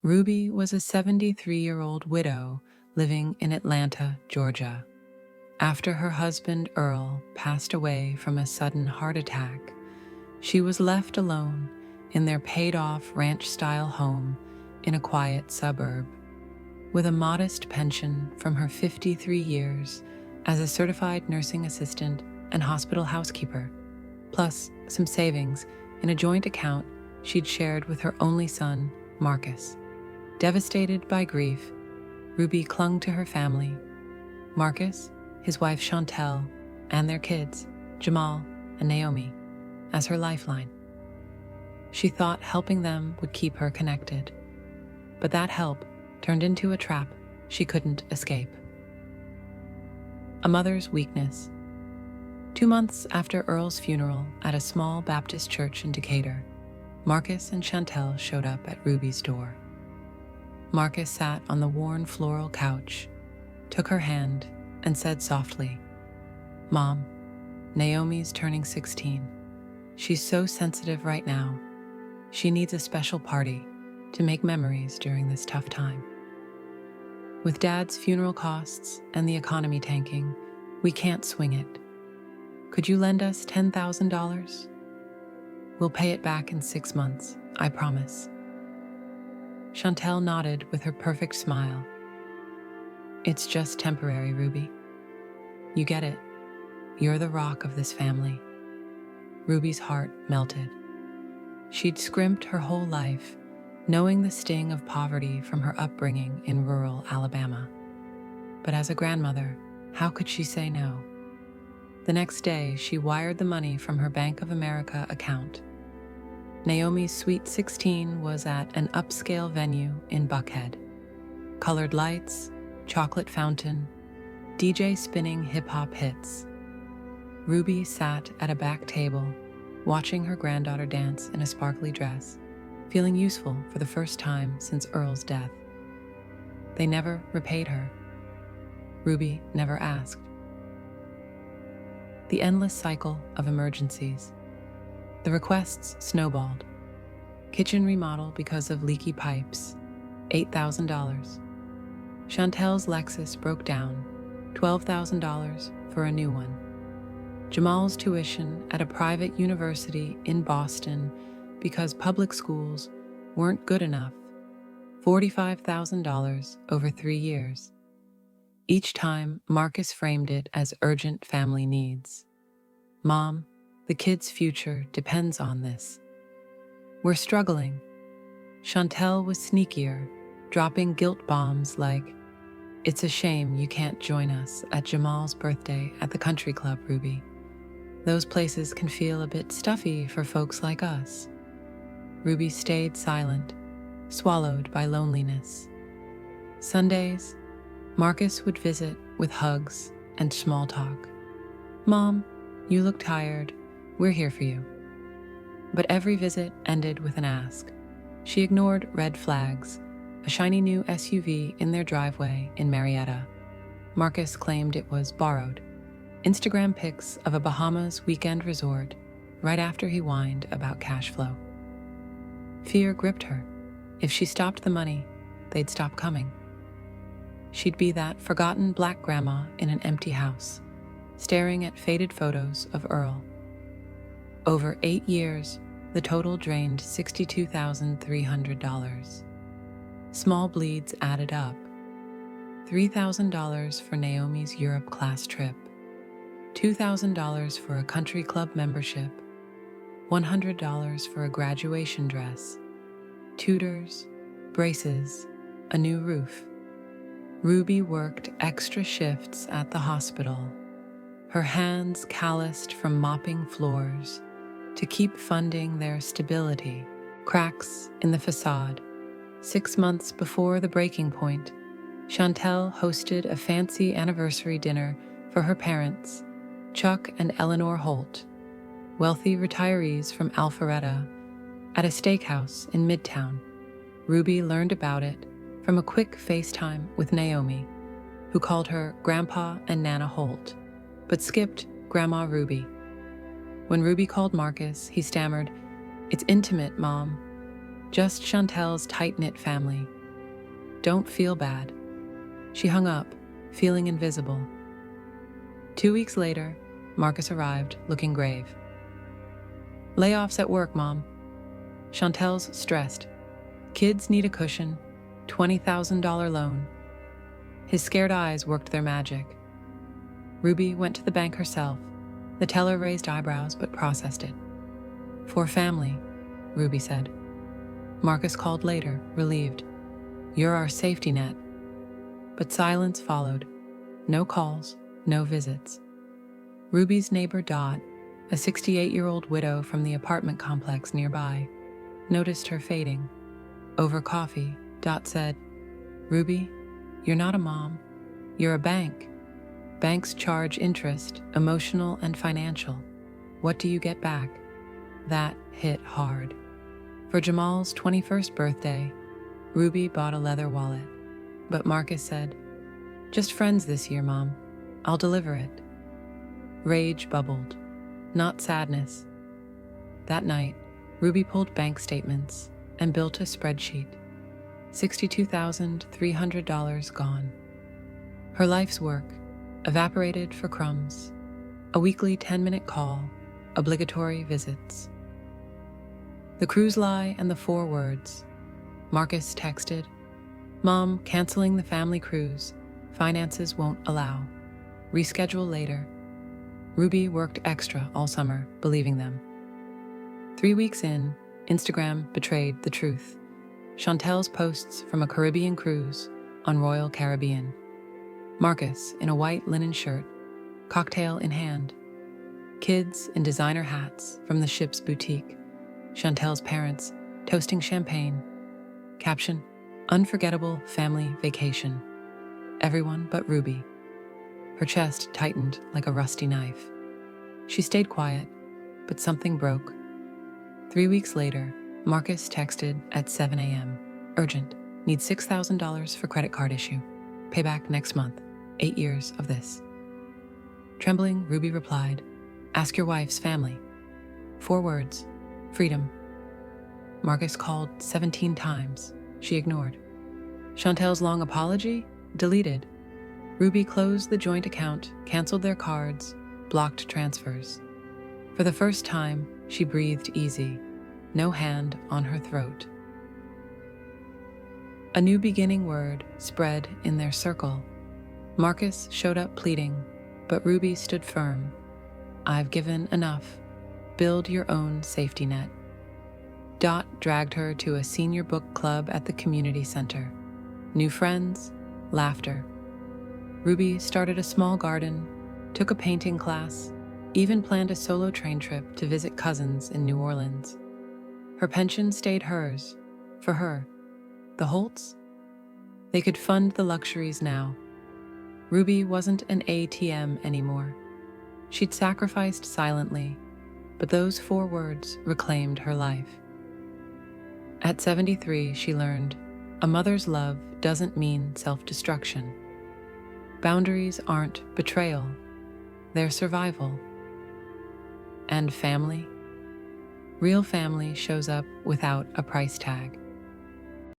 Ruby was a 73-year-old widow living in Atlanta, Georgia. After her husband Earl passed away from a sudden heart attack, she was left alone in their paid-off ranch-style home in a quiet suburb. With a modest pension from her 53 years as a certified nursing assistant and hospital housekeeper, plus some savings in a joint account she'd shared with her only son, Marcus. Devastated by grief, Ruby clung to her family, Marcus, his wife Chantel, and their kids, Jamal and Naomi, as her lifeline. She thought helping them would keep her connected, but that help turned into a trap she couldn't escape. A mother's weakness. 2 months after Earl's funeral at a small Baptist church in Decatur, Marcus and Chantel showed up at Ruby's door. Marcus sat on the worn floral couch, took her hand, and said softly, "Mom, Naomi's turning 16. She's so sensitive right now. She needs a special party to make memories during this tough time. With Dad's funeral costs and the economy tanking, we can't swing it. Could you lend us $10,000? We'll pay it back in 6 months, I promise." Chantel nodded with her perfect smile. "It's just temporary, Ruby. You get it. You're the rock of this family." Ruby's heart melted. She'd scrimped her whole life, knowing the sting of poverty from her upbringing in rural Alabama. But as a grandmother, how could she say no? The next day, she wired the money from her Bank of America account. Naomi's Sweet 16 was at an upscale venue in Buckhead. Colored lights, chocolate fountain, DJ spinning hip-hop hits. Ruby sat at a back table, watching her granddaughter dance in a sparkly dress, feeling useful for the first time since Earl's death. They never repaid her. Ruby never asked. The endless cycle of emergencies. The requests snowballed. Kitchen remodel because of leaky pipes, $8,000. Chantel's Lexus broke down, $12,000 for a new one. Jamal's tuition at a private university in Boston because public schools weren't good enough, $45,000 over 3 years. Each time, Marcus framed it as urgent family needs. "Mom, the kid's future depends on this. We're struggling." Chantel was sneakier, dropping guilt bombs like, "It's a shame you can't join us at Jamal's birthday at the country club, Ruby. Those places can feel a bit stuffy for folks like us." Ruby stayed silent, swallowed by loneliness. Sundays, Marcus would visit with hugs and small talk. "Mom, you look tired. We're here for you." But every visit ended with an ask. She ignored red flags, a shiny new SUV in their driveway in Marietta. Marcus claimed it was borrowed. Instagram pics of a Bahamas weekend resort right after he whined about cash flow. Fear gripped her. If she stopped the money, they'd stop coming. She'd be that forgotten black grandma in an empty house, staring at faded photos of Earl. Over 8 years, the total drained $62,300. Small bleeds added up. $3,000 for Naomi's Europe class trip, $2,000 for a country club membership, $100 for a graduation dress, tutors, braces, a new roof. Ruby worked extra shifts at the hospital, her hands calloused from mopping floors, to keep funding their stability. Cracks in the facade. 6 months before the breaking point, Chantel hosted a fancy anniversary dinner for her parents, Chuck and Eleanor Holt, wealthy retirees from Alpharetta, at a steakhouse in Midtown. Ruby learned about it from a quick FaceTime with Naomi, who called her Grandpa and Nana Holt, but skipped Grandma Ruby. When Ruby called Marcus, he stammered, "It's intimate, Mom." Just Chantel's tight-knit family. Don't feel bad. She hung up, feeling invisible. 2 weeks later, Marcus arrived, looking grave. Layoffs at work, Mom. Chantel's stressed. Kids need a cushion. $20,000 loan. His scared eyes worked their magic. Ruby went to the bank herself. The teller raised eyebrows but processed it. For family, Ruby said. Marcus called later, relieved. You're our safety net. But silence followed. No calls, no visits. Ruby's neighbor Dot, a 68-year-old widow from the apartment complex nearby, noticed her fading. Over coffee, Dot said, Ruby, you're not a mom. You're a bank. Banks charge interest, emotional and financial. What do you get back? That hit hard. For Jamal's 21st birthday, Ruby bought a leather wallet. But Marcus said, just friends this year, Mom. I'll deliver it. Rage bubbled, not sadness. That night, Ruby pulled bank statements and built a spreadsheet. $62,300 gone. Her life's work evaporated for crumbs. A weekly 10-minute call, obligatory visits. The cruise lie and the 4 words. Marcus texted, Mom, canceling the family cruise. Finances won't allow. Reschedule later. Ruby worked extra all summer, believing them. 3 weeks in, Instagram betrayed the truth. Chantel's posts from a Caribbean cruise on Royal Caribbean. Marcus in a white linen shirt, cocktail in hand. Kids in designer hats from the ship's boutique. Chantel's parents toasting champagne. Caption, unforgettable family vacation. Everyone but Ruby. Her chest tightened like a rusty knife. She stayed quiet, but something broke. 3 weeks later, Marcus texted at 7 a.m. Urgent. Need $6,000 for credit card issue. Payback next month. 8 years of this. Trembling, Ruby replied, ask your wife's family. 4 words. Freedom. Marcus called 17 times. She ignored. Chantel's long apology? Deleted. Ruby closed the joint account, canceled their cards, blocked transfers. For the first time, she breathed easy, no hand on her throat. A new beginning word spread in their circle. Marcus showed up pleading, but Ruby stood firm. I've given enough. Build your own safety net. Dot dragged her to a senior book club at the community center. New friends, laughter. Ruby started a small garden, took a painting class, even planned a solo train trip to visit cousins in New Orleans. Her pension stayed hers, for her. The Holts? They could fund the luxuries now. Ruby wasn't an ATM anymore. She'd sacrificed silently, but those 4 words reclaimed her life. At 73, she learned, a mother's love doesn't mean self-destruction. Boundaries aren't betrayal, they're survival. And family? Real family shows up without a price tag.